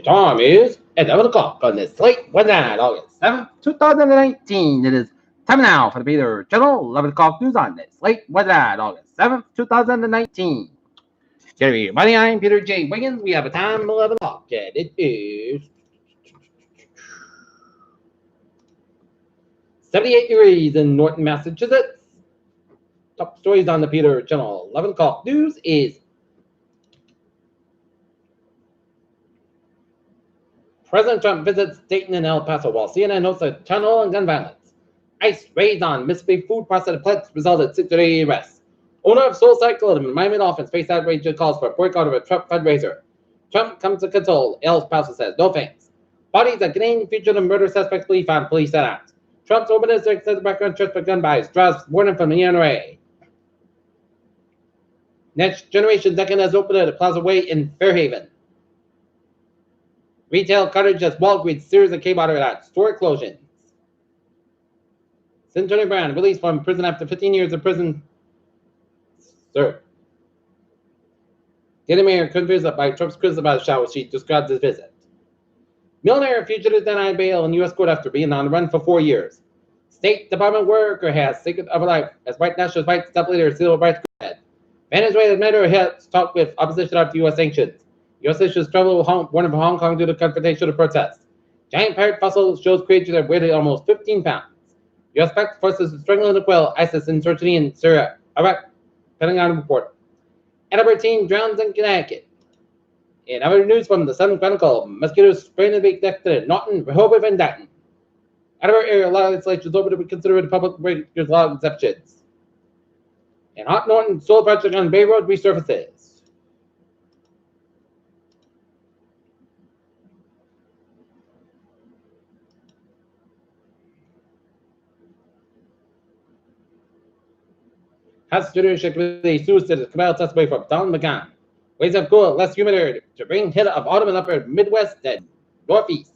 The time is at 11 o'clock on this late Wednesday night, August 7th, 2019. It is time now for the Peter Channel 11 o'clock news on this late Wednesday night, August 7th, 2019. Jerry, everybody, I'm Peter J. Wiggins. We have a time of 11 o'clock, and it is 78 degrees in Norton, Massachusetts. Top stories on the Peter Channel 11 o'clock news is President Trump visits Dayton and El Paso while CNN notes a tunnel on gun violence. ICE raids on Mississippi food processor plants resulted 6 arrests. Owner of Soul Cycle and Miami Dolphins face outrage and calls for a boycott of a Trump fundraiser. Trump comes to console. El Paso says no thanks. Bodies of Canadian fugitive murder suspects belief on police at acts. Trump's open extensive background church for gun buys draws warning from the NRA. Next Generation Second has opened at Plaza Way in Fairhaven. Retail coverage as Walgreens series of came out of that. Store closures. Senator Brown released from prison after 15 years of prison. Sir. Getting Mayor couldn't visit by Trump's criticism about shower sheet described his visit. Millionaire fugitive denied bail in U.S. court after being on the run for 4 years. State Department worker has secret of her life as white nationalist rights step leader civil rights head. Venezuela admitted her talk with opposition after U.S. sanctions. U.S. officials travel warning from Hong Kong due to confrontation of protests. Giant parrot fossil shows creatures that weighed almost 15 pounds. U.S. backed forces struggling to quell ISIS insurgency in Syria, Iraq, Pentagon report. Edinburgh teen drowns in Connecticut. In other news from the Sun Chronicle, mosquitoes spraying the big next to Norton, Rehoboth, and Dayton. Edinburgh area legislature is open to be considered public breakers law exceptions. And Hot Norton solar project on Bay Road resurfaces. House Judicial Committee sues to compel testimony from Don McGahn. Ways of cool, less humid to bring hit of autumn in upper Midwest and Northeast.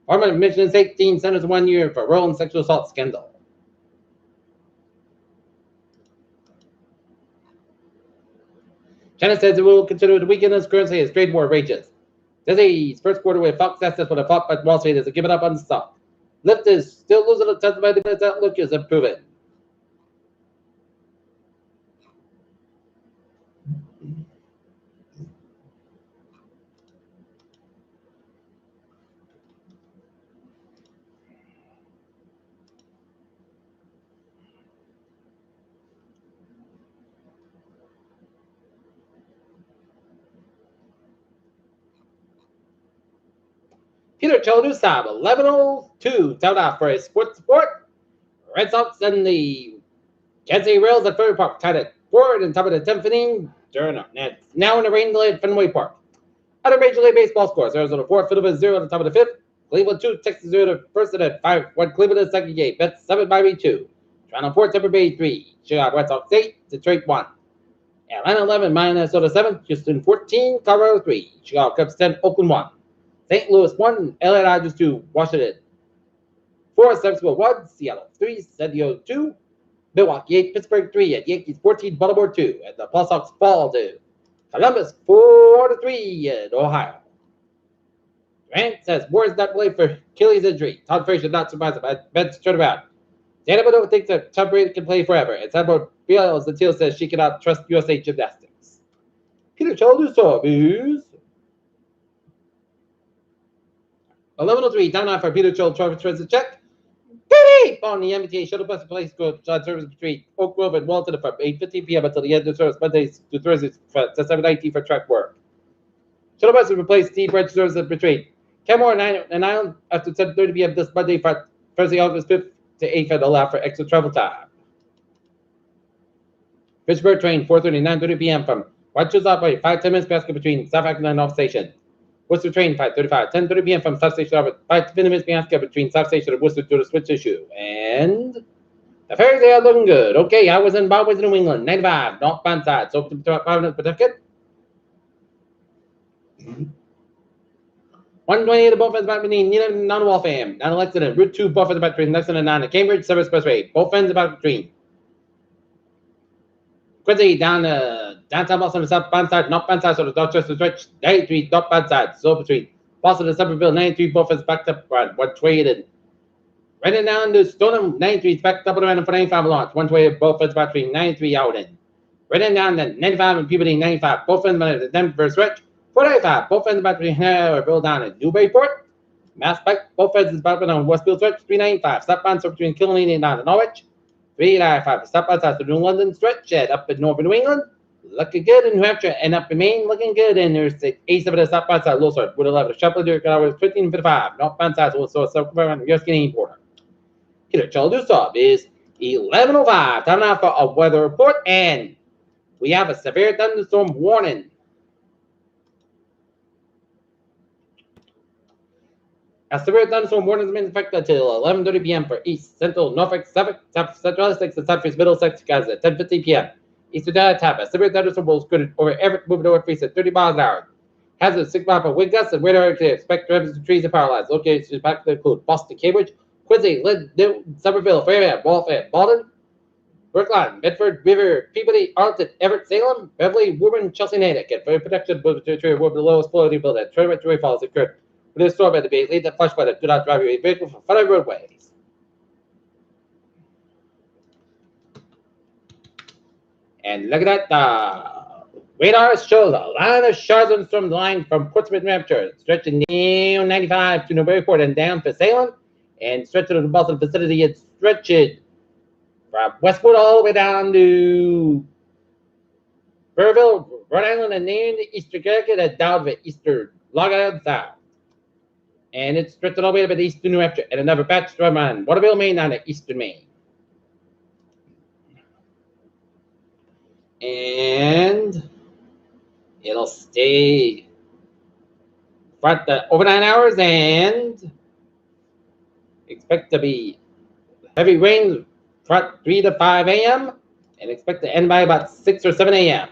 Former Michigan State teen sentenced 1 year for role in sexual assault scandal. China says it will consider the weekend as currency as trade war rages. Disney's first quarter with Fox assets would have fought by Wall Street as it given up on the stock. Lyft is still losing the test by the business outlook is improving. Peter Childers time 11:02. Time out for a sports report. Red Sox and the Kansas City Royals at Fenway Park tied at 4 and top of the 10th inning. Now in the rain-delayed Fenway Park. Other Major League Baseball scores: Arizona 4, Philadelphia 0 at the top of the 5th. Cleveland 2, Texas 0 to first and at 5. 1 Cleveland in the second game. Mets 7 by 2. Toronto 4, Tampa Bay 3. Chicago Red Sox 8, Detroit 1. Atlanta 11, Minnesota 7. Houston 14, Colorado 3. Chicago Cubs 10, Oakland 1. St. Louis 1, LA Dodgers 2, Washington 4, San Francisco 1, Seattle 3, San Diego 2, Milwaukee 8, Pittsburgh 3, and Yankees 14, Baltimore 2, and the Blue Sox fall to Columbus 4-3 in Ohio. Grant says Moore's not playing for Achilles injury. Todd Frazier not surprised about Ben's turnaround. Dana don't think that Tom Brady can play forever, and Sandra Biel until says she cannot trust USA Gymnastics. Peter Childers News. 11:03, time now for Peter Joel Traffic Transit check. Beep! On the MBTA shuttle bus place go John service between Oak Grove and Walton from 8:15 p.m. until the end of service Mondays to Thursdays to 7:19 for track work. Shuttle bus will replace Steve Branch service between Kenmore and Island after 10:30 p.m. this Monday for Thursday, August 5th to 8th and allow for extra travel time. Pittsburgh train 4:30, 9:30 p.m. from Whitechurch Stop by 5-10 minutes basket between South Acton and North Station. Worcester train 5:35, 10:30 p.m. from South Station over 5 to 50 minutes basket between South Station and Worcester due to switch issue. And the ferries are looking good. Okay, I was in Bowers, New England, 95, northbound side. So to 5 minutes per ticket. 128 above ends about between Needham and Non-Waltham, 9 Lexington, Route 2 buffers about between Lexington and 9 Cambridge, Service Expressway, both ends about between Quincy down downtown Boston, southbound side, northbound side, so the Dorchester stretch, 93 northbound side, so between Boston to Somerville 93, both is backed up run, one traded. Running down to Stoneham 93, backed up around for 95 launch, one traded, both is battery 93 out in. Running down to 95 and Peabody 95, both ends by the Denver stretch, 495, both ends battery build down in Newburyport. Mass Pike, both ends is back on Westfield stretch, 395, stopbound so between Killeen and down to Norwich. 395, stopbound south to New London stretch, and up in northern New England. Looking good in New Hampshire and up in Maine, looking good. And there's the ace of it, stopbound side, low start, with 11, shuffle, Derek, 1555, northbound side, so around your skinny border. Here, Chaludusov is 11:05. Time now for a weather report, and we have a severe thunderstorm warning. A severe thunderstorm warning has been in effect until 11:30 p.m. for East, Central, Norfolk, Suffolk, South Central Essex, and Southeast Middlesex, guys, at 10:50 p.m. Eastern Data Tampa. Severe thunderstorm will scoot over Everett, moving northeast at 30 miles an hour. Hazard 6 miles per wind gusts and radar to expect tremors to trees and power lines. Locations back to include Boston, Cambridge, Quincy, Lynn, Newton, Somerville, Fairhaven, Waltham, Malden, Brookline, Bedford, River, Peabody, Arlington, Everett, Salem, Beverly, Woburn, Chelsea, Natick. For protection, move to the lowest quality building. Tournament to falls occurred. For this storm at the base, lead the flush weather. Do not drive your vehicle from front of roadways. And look at that. Radar shows a line of shards on the storm line from Portsmouth, New Hampshire, stretching down 95 to Newburyport and down to Salem, and stretching to the Boston vicinity and stretching from Westwood all the way down to Burville, Rhode Island, and then to Eastern Connecticut and down to Eastern Long Island Sound. And it's stretching all the way up to Eastern New Hampshire, and another patch from on Waterville, Maine, down to Eastern Maine. And it'll stay front the overnight hours and expect to be heavy rain front 3 to 5 a.m. and expect to end by about 6 or 7 a.m.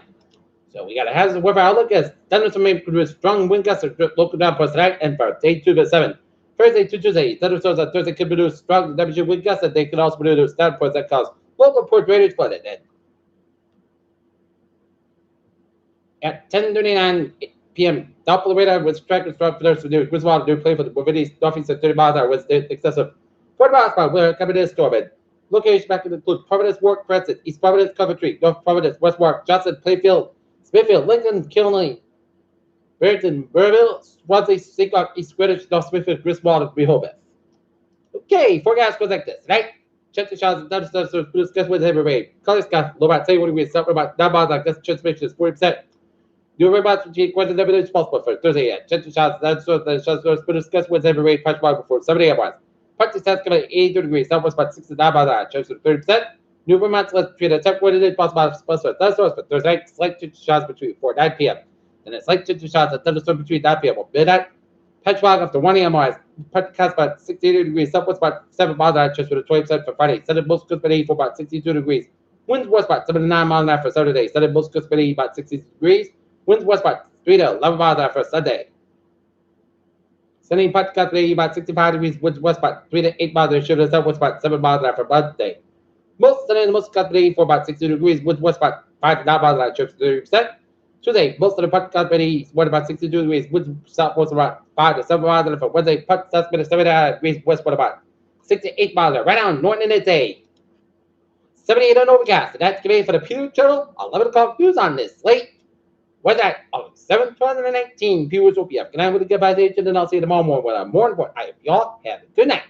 So we got a hazard weather outlook as thunderstorm may produce strong wind gusts or local downpours tonight and for day 2 to 7. Thursday to Tuesday, thunderstorms on Thursday could produce strong temperature wind gusts and they could also produce downpours that cause local poor drainage flooding. At 10:39 p.m., Doppler radar was tracking strong thunderstorms near Griswold near play for the mobility northeast at 30 miles an hour was excessive. 40 miles per hour, we're coming to storm. Locations back include Providence, Warwick, Crescent, East Providence, Coventry, North Providence, West Warwick, Johnson, Playfield, Smithfield, Lincoln, Killenly, Barrington, Burville, Swansea, Seacock, East Greenwich, North Smithfield, Griswold, and Rehoboth. Okay, forecast goes like this, right? Check the shots and thunderstorms, blue skies with heavy rain. Color skies, low about 71 degrees, south about 9 miles, like this transmission is 40%. New robots between quite a number of possible for Thursday at Check the shots, thunderstorms, blue skies with heavy rain, punch bar before 7 a.m. Party stats coming at 82 degrees, southwest about 69 miles an hour, chance of 30%. New Vermont's left between a temp window possible thunderstorms for Thursday night, slight chance shots between 4 and 9 p.m. And a slight chance shots at thunderstorm between 9 p.m. on midnight. Patch fog after 1 a.m. Party cast about 68 degrees, southwest about 7 miles an hour, chance with a 20% for Friday. Sunday most coast for about 62 degrees. Winds west about 79 miles an hour for Saturday. Sunday most coast for about 60 degrees. Winds west about 3 to 11 miles an hour for Sunday. Sunday Party cast about 65 degrees. Winds west about 3 to 8 miles an hour. Should southwest about 7 miles an hour for Monday. Most Sunday, most cast for about 60 degrees. Winds west about 5 to 9 miles an hour. Chance 30%. Tuesday, most of the putt cast wind about 62 degrees. Winds southwest about 5 to 7 miles an hour for Wednesday. Putt cast 79 degrees. Westward about 68 miles an hour. Right now, Norton and it's a 78 on overcast. And that's today for the Pew Journal. 11 o'clock news on this late. What's that? Oh, 7/2019. Pew Utopia. Good night with a good bye, and I'll see you tomorrow morning with a more important. Y'all have a good night.